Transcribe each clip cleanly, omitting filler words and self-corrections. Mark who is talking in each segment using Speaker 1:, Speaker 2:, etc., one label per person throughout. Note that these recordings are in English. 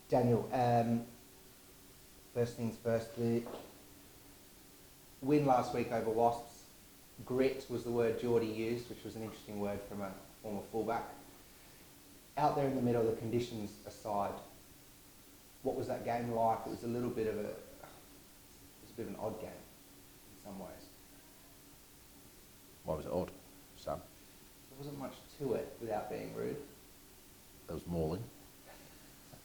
Speaker 1: Daniel, first things first, the win last week over Wasps. Grit was the word Geordie used, which was an interesting word from a former fullback. Out there in the middle, the conditions aside, what was that game like? It was a little bit of an odd game in some ways.
Speaker 2: Why was it odd, Sam?
Speaker 1: There wasn't much to it, without being rude.
Speaker 2: There was mauling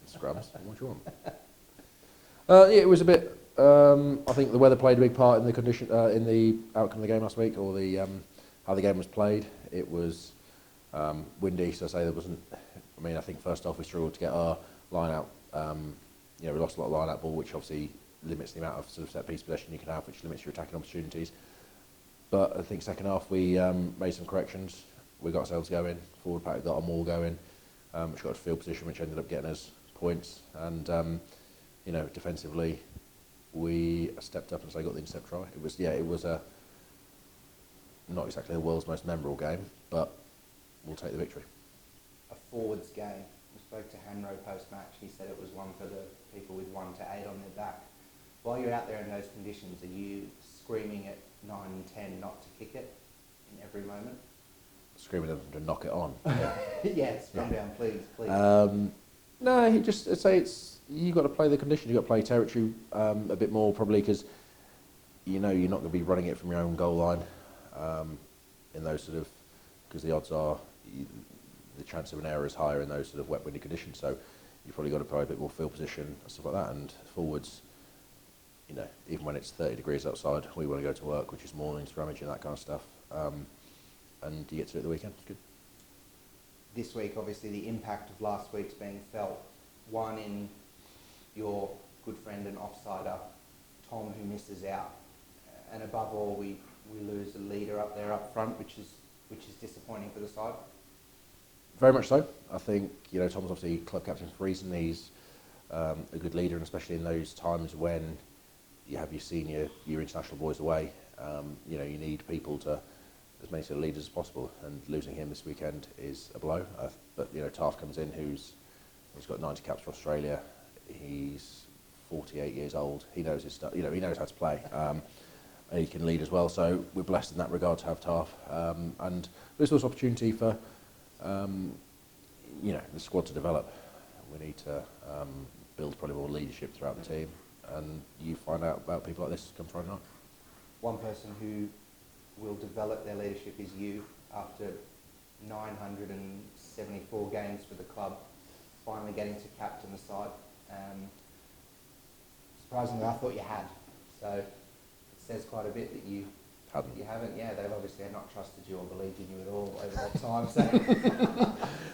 Speaker 2: and scrums. What do you want? Yeah, it was a bit. I think the weather played a big part in the condition, in the outcome of the game last week, or the how the game was played. It was windy, so I say there wasn't. I mean, I think first off we struggled to get our line out. We lost a lot of line out ball, which obviously limits the amount of sort of set piece possession you can have, which limits your attacking opportunities. But I think second half we made some corrections. We got ourselves going. Forward pack got a more going, which got a field position, which ended up getting us points. And defensively, we stepped up and so got the intercept try. It was a not exactly the world's most memorable game, but we'll take the victory.
Speaker 1: A forwards game. We spoke to Hanro post-match. He said it was one for the people with 1 to 8 on their back. While you're out there in those conditions, are you screaming at 9 and 10 not to kick it in every moment?
Speaker 2: Screaming at them to knock it on.
Speaker 1: Yes, calm down, please.
Speaker 2: No, he just say you got to play the conditions. You got to play territory a bit more probably because you're not going to be running it from your own goal line in those sort of because the odds are the chance of an error is higher in those sort of wet, windy conditions. So you've probably got to play a bit more field position and stuff like that. And forwards, even when it's 30 degrees outside, we want to go to work, which is mornings, rummage and that kind of stuff. And you get to do it the weekend. It's good.
Speaker 1: This week, obviously, the impact of last week's being felt. One in your good friend and offsider, Tom, who misses out. And above all, we lose a leader up there up front, which is disappointing for the side.
Speaker 2: Very much so. I think, Tom's obviously club captain for a reason. He's a good leader, and especially in those times when you have your international boys away, you need people to, as many sort of leaders as possible, and losing him this weekend is a blow. But Taft comes in, he's got 90 caps for Australia. He's 48 years old. He knows his stuff. He knows how to play, and he can lead as well. So we're blessed in that regard to have Taft. And there's also opportunity for the squad to develop. We need to build probably more leadership throughout the team, and you find out about people like this come Friday night.
Speaker 1: One person who will develop their leadership is you. After 974 games for the club, finally getting to captain the side. Surprisingly, I thought you had. So it says quite a bit that you haven't. Yeah, they've obviously not trusted you or believed in you at all over that time. So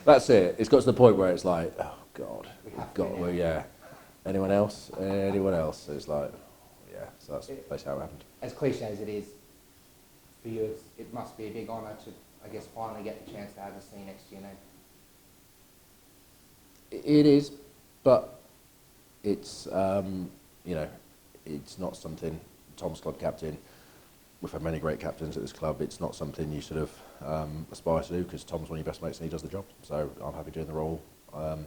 Speaker 2: that's it. It's got to the point where it's like, oh God,
Speaker 1: yeah.
Speaker 2: Anyone else? Anyone else? So it's like, yeah. So that's basically how it happened.
Speaker 1: As cliche as it is, for you, it must be a big honour to, I guess, finally get the chance to have a C next to your name.
Speaker 2: It is, but it's it's not something. Tom's club captain. We've had many great captains at this club. It's not something you sort of aspire to do because Tom's one of your best mates and he does the job. So I'm happy doing the role I'm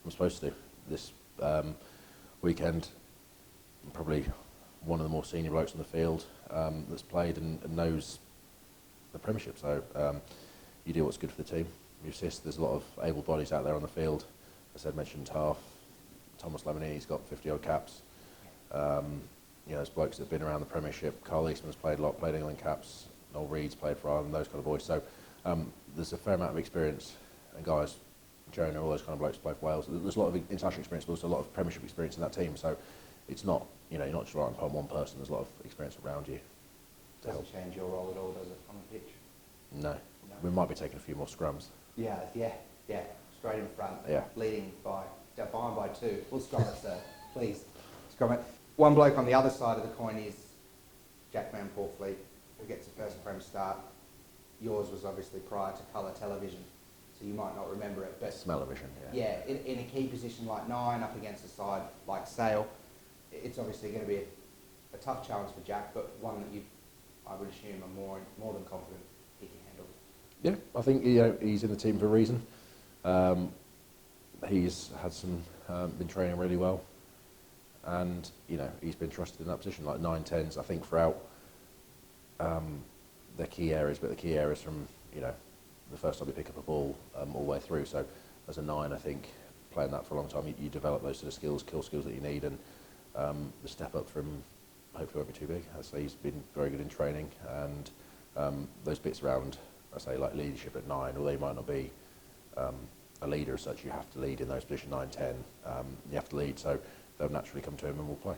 Speaker 2: supposed to do. This weekend, I'm probably one of the more senior blokes on the field that's played and knows the Premiership. So you do what's good for the team. You assist. There's a lot of able bodies out there on the field. As I mentioned, Thomas Lemony, he's got 50 odd caps. There's blokes that have been around the Premiership. Carl Eastman's played a lot, played England caps. Noel Reed's played for Ireland, those kind of boys. So there's a fair amount of experience. And guys, Jonah, all those kind of blokes play for Wales. There's a lot of international experience, but also a lot of Premiership experience in that team. So it's not, you're not just relying upon one person. There's a lot of experience around you.
Speaker 1: Doesn't change your role at all, does it, on the pitch?
Speaker 2: No. We might be taking a few more scrums.
Speaker 1: Yeah. Straight in front.
Speaker 2: Yeah.
Speaker 1: Leading behind by 2. We'll scrum it, sir. Please. Scrum it. One bloke on the other side of the coin is Jack Van Poortvliet, who gets a first Prem start. Yours was obviously prior to colour television, so you might not remember it. But
Speaker 2: Smell-o-vision,
Speaker 1: yeah. Yeah, in a key position like 9, up against a side like Sale, it's obviously going to be a tough challenge for Jack, but one that I would assume, are more than confident he can handle.
Speaker 2: Yeah, I think he's in the team for a reason. He's had some been training really well, and you know he's been trusted in that position. Like 9-10s, I think throughout the key areas, but the key areas from the first time you pick up a ball all the way through. So as a 9, I think playing that for a long time, you develop those sort of skills, kill skills that you need, and the step up from hopefully won't be too big. I say he's been very good in training, and those bits around, I say like leadership at 9, although you might not be a leader as such, you have to lead in those positions 9-10. You have to lead, so they'll naturally come to him and we'll play.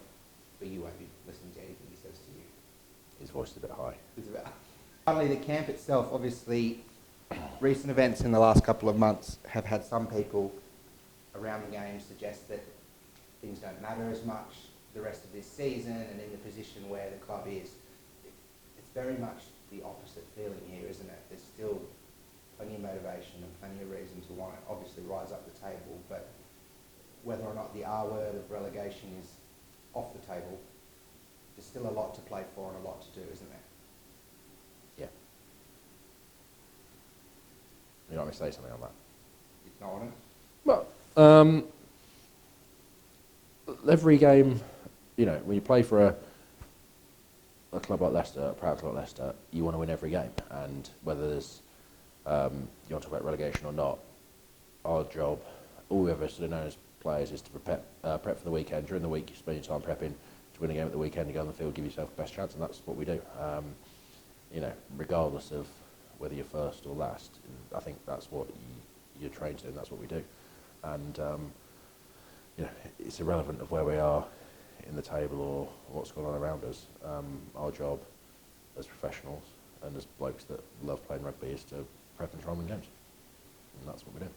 Speaker 1: But you won't be listening to anything he says to you.
Speaker 2: His voice is a bit high.
Speaker 1: Finally, the camp itself, obviously, recent events in the last couple of months have had some people around the game suggest that things don't matter as much the rest of this season and in the position where the club is. It's very much the opposite feeling here, isn't it? There's still plenty of motivation and plenty of reason to want to obviously rise up the table, but whether or not the R word of relegation is off the table, there's still a lot to play for and a lot to do, isn't there?
Speaker 2: Yeah. You want me to say something on that?
Speaker 1: You know on it?
Speaker 2: Well, every game, when you play for a club like Leicester, a proud club like Leicester, you want to win every game. And whether there's, you want to talk about relegation or not, our job, all we ever sort of known as players, is to prep for the weekend. During the week, you spend your time prepping to win a game at the weekend, you go on the field, give yourself the best chance, and that's what we do. Regardless of whether you're first or last, I think that's what you're trained to do, and that's what we do. And it's irrelevant of where we are in the table or what's going on around us. Our job as professionals and as blokes that love playing rugby is to prep and try and win games, and that's what we do.